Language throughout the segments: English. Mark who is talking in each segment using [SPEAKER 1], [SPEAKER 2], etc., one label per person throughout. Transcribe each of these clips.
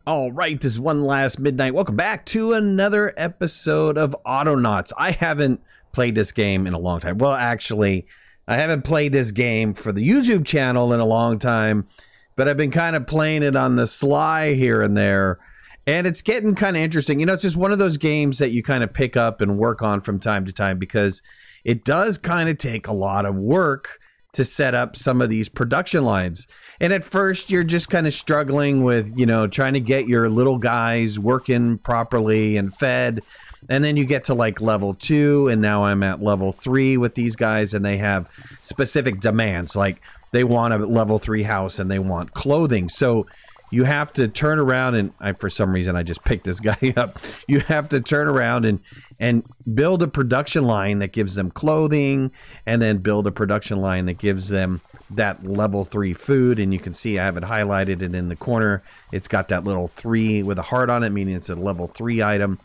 [SPEAKER 1] All right, this is One Last Midnight. Welcome back to another episode of Autonauts. I haven't played this game in a long time. Well, actually, I haven't played this game for the YouTube channel in a long time, but I've been kind of playing it on the sly here and there, and it's getting kind of interesting. You know, it's just one of those games that you kind of pick up and work on from time to time because it does kind of take a lot of work to set up some of these production lines. And at first you're just kind of struggling with, you know, trying to get your little guys working properly and fed. And then you get to like level 2, and now I'm at level 3 with these guys, and they have specific demands. Like they want a level 3 house and they want clothing. So you have to turn around and for some reason I just picked this guy up. You have to turn around and build a production line that gives them clothing, and then build a production line that gives them that level 3 food. And you can see I have it highlighted, and in the corner it's got that little 3 with a heart on it, meaning it's a level 3 item.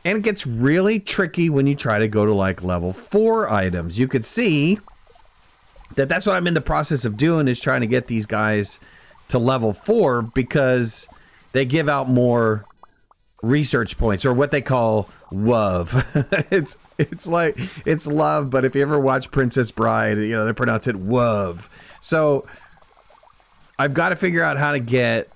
[SPEAKER 1] And it gets really tricky when you try to go to like level 4 items. You could see that that's what I'm in the process of doing, is trying to get these guys to level 4 because they give out more research points, or what they call WOV. it's like it's love, but if you ever watch Princess Bride, you know, they pronounce it WOV. So I've got to figure out how to get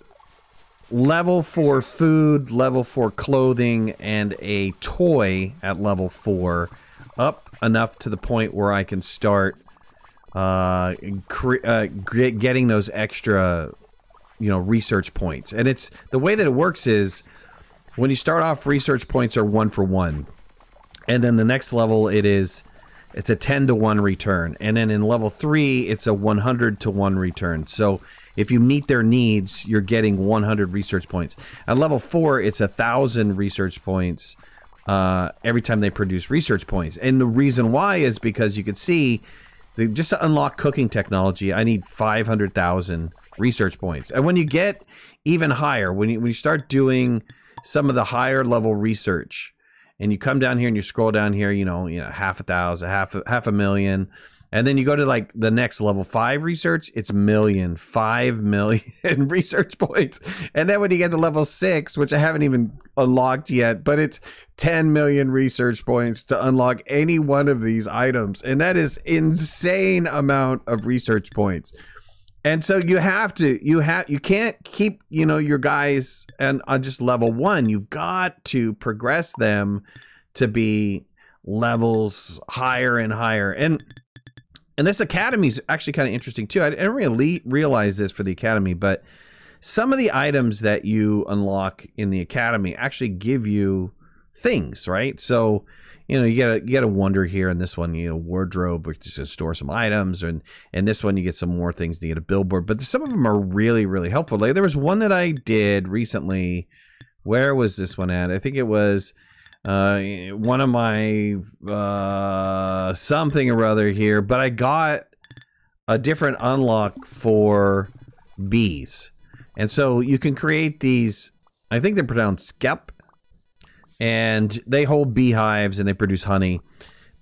[SPEAKER 1] level 4 food, level 4 clothing, and a toy at level 4 up enough to the point where I can start getting those extra, you know, research points. And it's the way that it works is when you start off, research points are 1 for 1, and then the next level it's a 10-to-1 return, and then in level 3 it's a 100-to-1 return. So if you meet their needs, you're getting 100 research points. At level 4 it's 1,000 research points every time they produce research points. And the reason why is because you can see just to unlock cooking technology, I need 500,000 research points. And when you get even higher, when you start doing some of the higher level research, and you come down here and you scroll down here, you know, 500,000, half a million, and then you go to like the next level 5 research, it's 5 million research points. And then when you get to level 6, which I haven't even unlocked yet, but it's 10 million research points to unlock any one of these items. And that is insane amount of research points. And so you can't keep, you know, your guys and on just level 1. You've got to progress them to be levels higher and higher. And this academy is actually kind of interesting too. I didn't really realize this for the academy, but some of the items that you unlock in the academy actually give you things, right? So, you know, you get a wonder here in this one, you know, wardrobe, which is to store some items, and this one you get some more things to get a billboard. But some of them are really, really helpful. Like there was one that I did recently. Where was this one at? I think it was one of my something or other here, but I got a different unlock for bees. And so you can create these, I think they're pronounced skep, and they hold beehives and they produce honey.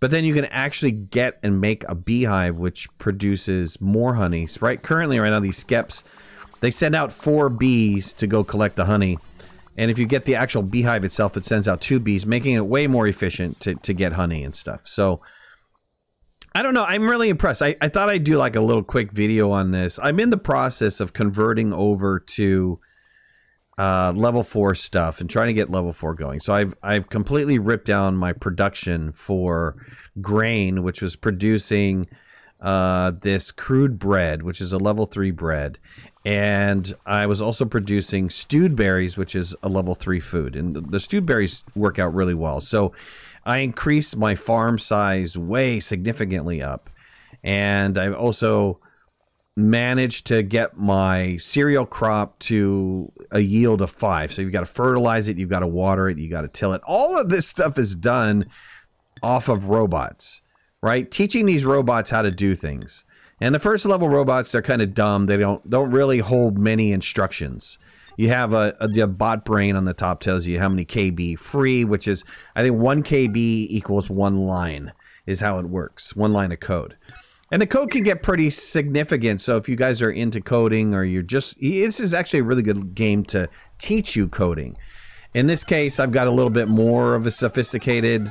[SPEAKER 1] But then you can actually get and make a beehive which produces more honey. Right now, these skeps, they send out 4 bees to go collect the honey. And if you get the actual beehive itself, it sends out 2 bees, making it way more efficient to get honey and stuff. So I don't know. I'm really impressed. I thought I'd do like a little quick video on this. I'm in the process of converting over to level 4 stuff and trying to get level 4 going. So I've completely ripped down my production for grain, which was producing this crude bread, which is a level 3 bread. And I was also producing stewed berries, which is a level 3 food. And the stewed berries work out really well. So I increased my farm size way significantly up. And I've also managed to get my cereal crop to a yield of 5. So you've got to fertilize it, you've got to water it, you got to till it. All of this stuff is done off of robots, right? Teaching these robots how to do things. And the first level robots, they're kind of dumb. They don't really hold many instructions. You have a bot brain on the top, tells you how many KB free, which is, I think 1 KB equals 1 line is how it works, 1 line of code. And the code can get pretty significant. So if you guys are into coding, or you're just, this is actually a really good game to teach you coding. In this case, I've got a little bit more of a sophisticated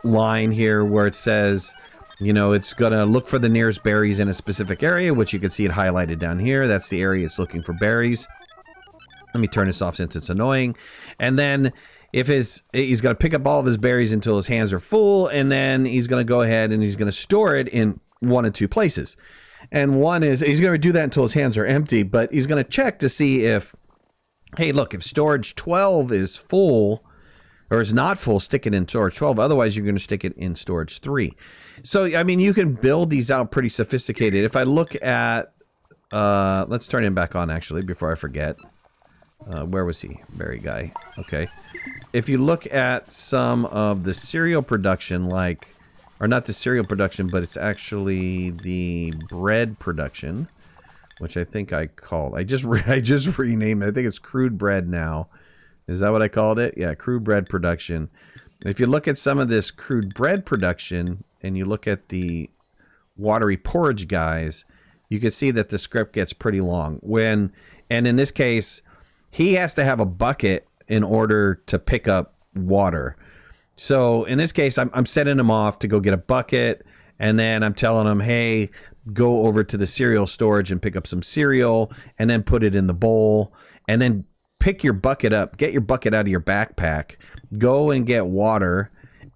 [SPEAKER 1] line here where it says, you know, it's going to look for the nearest berries in a specific area, which you can see it highlighted down here. That's the area it's looking for berries. Let me turn this off since it's annoying. And then if he's going to pick up all of his berries until his hands are full, and then he's going to go ahead and he's going to store it in one of two places. And one is, he's going to do that until his hands are empty, but he's going to check to see if, hey, look, if storage 12 is full, or is not full, stick it in storage 12. Otherwise, you're going to stick it in storage 3. So, I mean, you can build these out pretty sophisticated. If I look at, let's turn him back on, actually, before I forget. Where was he? Berry guy. Okay. If you look at some of the cereal production, like, or not the cereal production, but it's actually the bread production, which I think I called. I just renamed it. I think it's crude bread now. Is that what I called it? Yeah, crude bread production. If you look at some of this crude bread production and you look at the watery porridge guys, you can see that the script gets pretty long. And in this case, he has to have a bucket in order to pick up water. So in this case, I'm sending him off to go get a bucket, and then I'm telling him, hey, go over to the cereal storage and pick up some cereal, and then put it in the bowl, and then pick your bucket up, get your bucket out of your backpack, go and get water,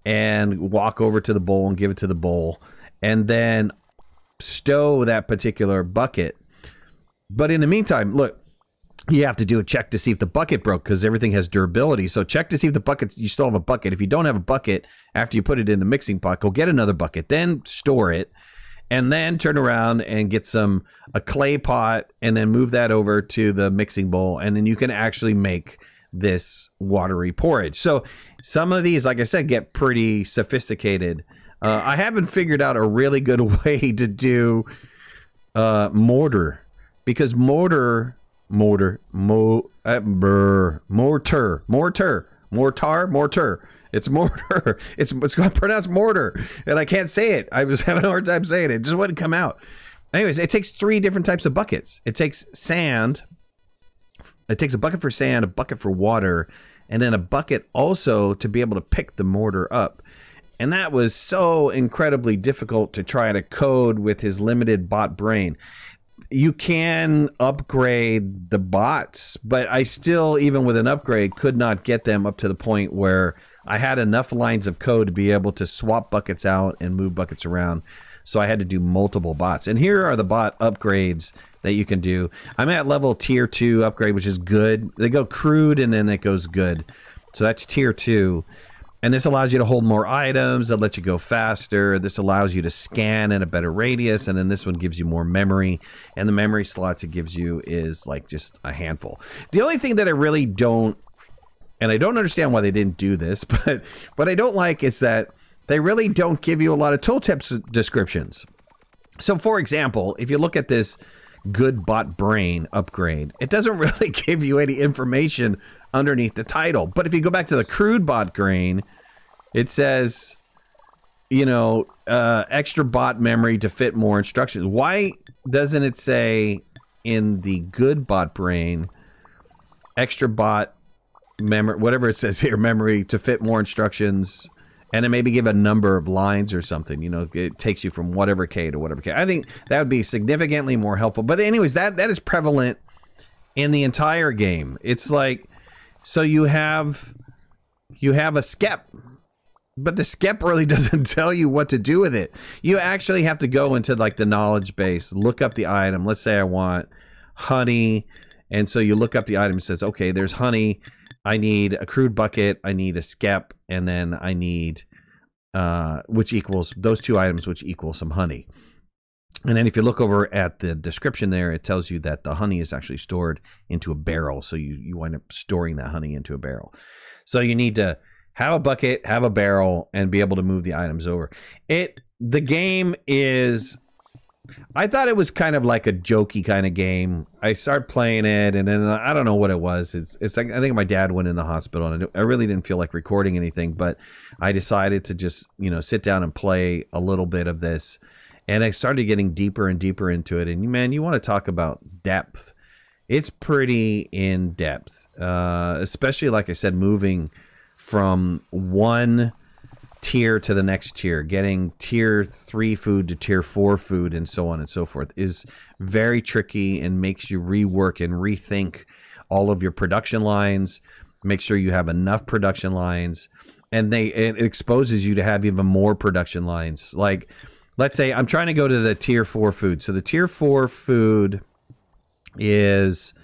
[SPEAKER 1] and walk over to the bowl and give it to the bowl, and then stow that particular bucket. But in the meantime, look, you have to do a check to see if the bucket broke, because everything has durability. So check to see if the bucket, you still have a bucket. If you don't have a bucket, after you put it in the mixing pot, go get another bucket, then store it, and then turn around and get a clay pot, and then move that over to the mixing bowl, and then you can actually make this watery porridge. So some of these, like I said, get pretty sophisticated. I haven't figured out a really good way to do mortar, because mortar. It's mortar. It's going to pronounce mortar, and I can't say it. I was having a hard time saying it. It just wouldn't come out. Anyways, it takes 3 different types of buckets. It takes sand. It takes a bucket for sand, a bucket for water, and then a bucket also to be able to pick the mortar up. And that was so incredibly difficult to try to code with his limited bot brain. You can upgrade the bots, but I still, even with an upgrade, could not get them up to the point where I had enough lines of code to be able to swap buckets out and move buckets around. So I had to do multiple bots. And here are the bot upgrades that you can do. I'm at level tier 2 upgrade, which is good. They go crude and then it goes good. So that's tier 2. And this allows you to hold more items. That lets you go faster. This allows you to scan in a better radius. And then this one gives you more memory. And the memory slots it gives you is like just a handful. The only thing that I really don't, and I don't understand why they didn't do this, but what I don't like is that they really don't give you a lot of tooltip descriptions. So for example, if you look at this good bot brain upgrade, it doesn't really give you any information underneath the title. But if you go back to the crude bot brain, it says, you know, extra bot memory to fit more instructions. Why doesn't it say in the good bot brain, extra bot memory, whatever it says here, memory to fit more instructions, and then maybe give a number of lines or something? You know, it takes you from whatever K to whatever K. I think that would be significantly more helpful. But anyways, that is prevalent in the entire game. It's like, so you have a skep, but the skep really doesn't tell you what to do with it. You actually have to go into like the knowledge base, look up the item. Let's say I want honey. And so you look up the item and says, okay, there's honey. I need a crude bucket. I need a skep. And then I need, which equals those 2 items, which equal some honey. And then if you look over at the description there, it tells you that the honey is actually stored into a barrel. So you wind up storing that honey into a barrel. So you need to have a bucket, have a barrel, and be able to move the items over. The game is, I thought it was kind of like a jokey kind of game. I started playing it, and then I don't know what it was. It's like, I think my dad went in the hospital, and I really didn't feel like recording anything, but I decided to just, you know, sit down and play a little bit of this. And I started getting deeper and deeper into it. And man, you want to talk about depth. it's pretty in depth, especially like I said, moving from one tier to the next tier, getting tier 3 food to tier 4 food, and so on and so forth, is very tricky and makes you rework and rethink all of your production lines. Make sure you have enough production lines, and it exposes you to have even more production lines. Like, let's say I'm trying to go to the tier 4 food. So the tier 4 food is,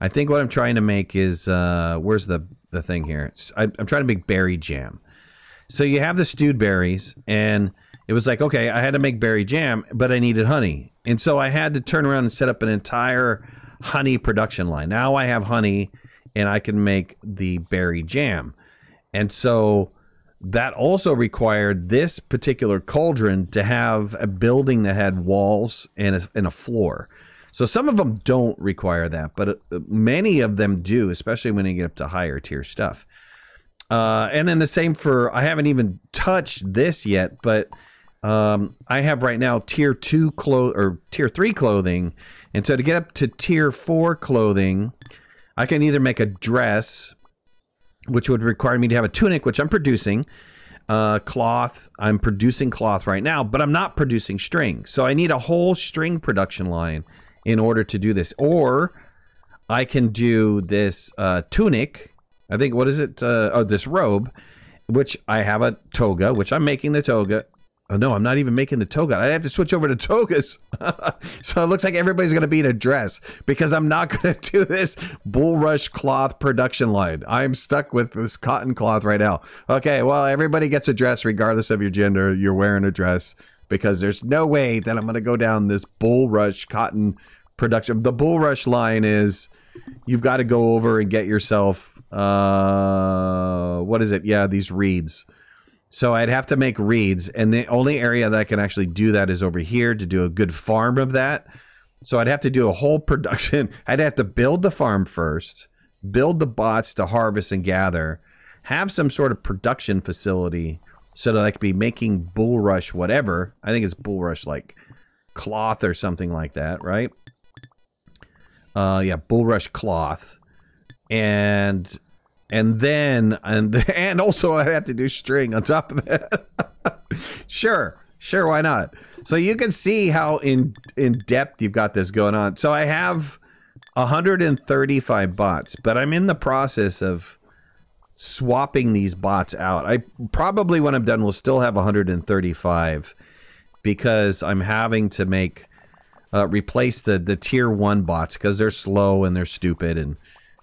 [SPEAKER 1] I think what I'm trying to make is, where's the thing here? I'm trying to make berry jam. So you have the stewed berries, and it was like, okay, I had to make berry jam, but I needed honey. And so I had to turn around and set up an entire honey production line. Now I have honey, and I can make the berry jam. And so that also required this particular cauldron to have a building that had walls and a floor. So some of them don't require that, but many of them do, especially when you get up to higher tier stuff. And then the same for, I haven't even touched this yet, but I have right now tier 2 or tier 3 clothing. And so to get up to tier 4 clothing, I can either make a dress, which would require me to have a tunic, which I'm producing, cloth. I'm producing cloth right now, but I'm not producing string. So I need a whole string production line in order to do this. Or I can do this tunic. I think, what is it? This robe, which I have a toga, which I'm making the toga. Oh, no, I'm not even making the toga. I have to switch over to togas. So it looks like everybody's going to be in a dress because I'm not going to do this bulrush cloth production line. I'm stuck with this cotton cloth right now. Okay, well, everybody gets a dress regardless of your gender. You're wearing a dress because there's no way that I'm going to go down this bulrush cotton production. The bulrush line is, you've got to go over and get yourself, what is it? Yeah, these reeds. So I'd have to make reeds, and the only area that I can actually do that is over here to do a good farm of that. So I'd have to do a whole production. I'd have to build the farm first, build the bots to harvest and gather, have some sort of production facility so that I could be making bulrush whatever. I think it's bulrush like cloth or something like that, right? Yeah, bulrush cloth. And also I'd have to do string on top of that. Sure, why not? So you can see how in depth you've got this going on. So I have 135 bots, but I'm in the process of swapping these bots out. I probably, when I'm done, will still have 135 because I'm having to make replace the tier 1 bots because they're slow and they're stupid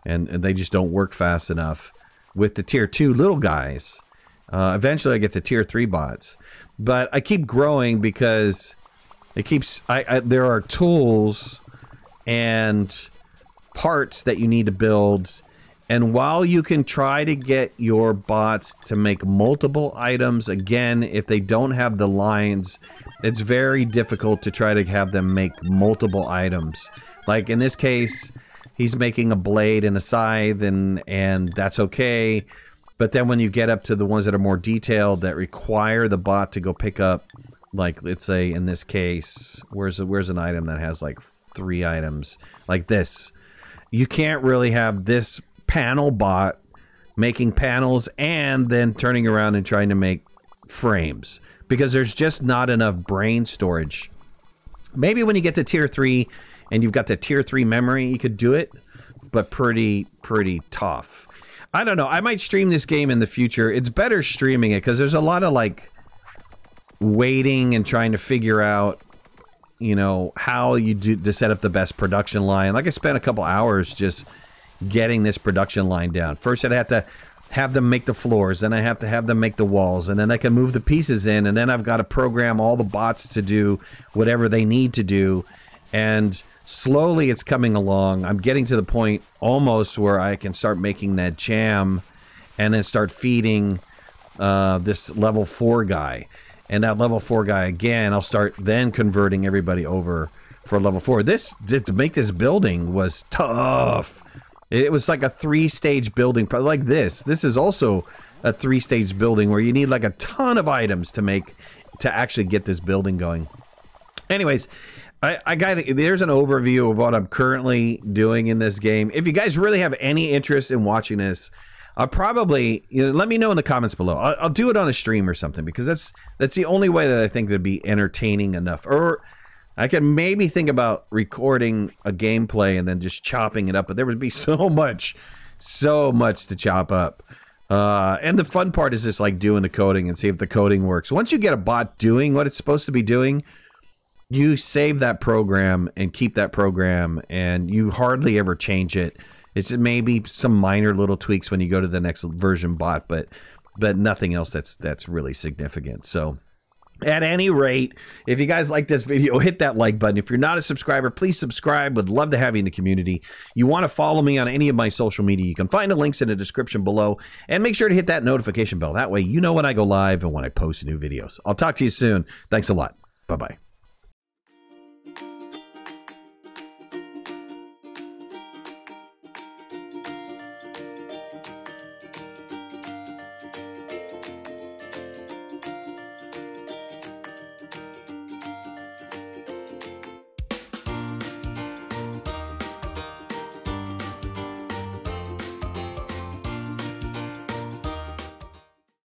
[SPEAKER 1] and they just don't work fast enough with the tier 2 little guys. Eventually I get to tier 3 bots, but I keep growing because it keeps, there are tools and parts that you need to build. And while you can try to get your bots to make multiple items, again, if they don't have the lines, it's very difficult to try to have them make multiple items. Like in this case, he's making a blade and a scythe, and that's okay. But then when you get up to the ones that are more detailed, that require the bot to go pick up, like let's say in this case, where's an item that has like 3 items, like this. You can't really have this panel bot making panels and then turning around and trying to make frames because there's just not enough brain storage. Maybe when you get to tier 3 and you've got the tier 3 memory, you could do it, but pretty tough. I don't know. I might stream this game in the future. It's better streaming it because there's a lot of like waiting and trying to figure out, you know, how you do to set up the best production line. Like I spent a couple hours just getting this production line down. First I'd have to have them make the floors, then I have to have them make the walls, and then I can move the pieces in, and then I've got to program all the bots to do whatever they need to do. And slowly it's coming along. I'm getting to the point almost where I can start making that jam and then start feeding this level 4 guy. And that level 4 guy, again, I'll start then converting everybody over for level 4. This, to make this building was tough. It was like a 3-stage building, like this. This is also a 3-stage building where you need like a ton of items to actually get this building going. Anyways, I got there's an overview of what I'm currently doing in this game. If you guys really have any interest in watching this, I'll probably let me know in the comments below. I'll do it on a stream or something, because that's the only way that I think that'd be entertaining enough. Or I can maybe think about recording a gameplay and then just chopping it up, but there would be so much to chop up. And the fun part is just like doing the coding and see if the coding works. Once you get a bot doing what it's supposed to be doing, you save that program and keep that program, and you hardly ever change it. It's maybe some minor little tweaks when you go to the next version bot, but nothing else that's really significant. So at any rate, if you guys like this video, hit that like button. If you're not a subscriber, please subscribe. Would love to have you in the community. You want to follow me on any of my social media, you can find the links in the description below, and make sure to hit that notification bell. That way you know when I go live and when I post new videos. I'll talk to you soon. Thanks a lot. Bye-bye.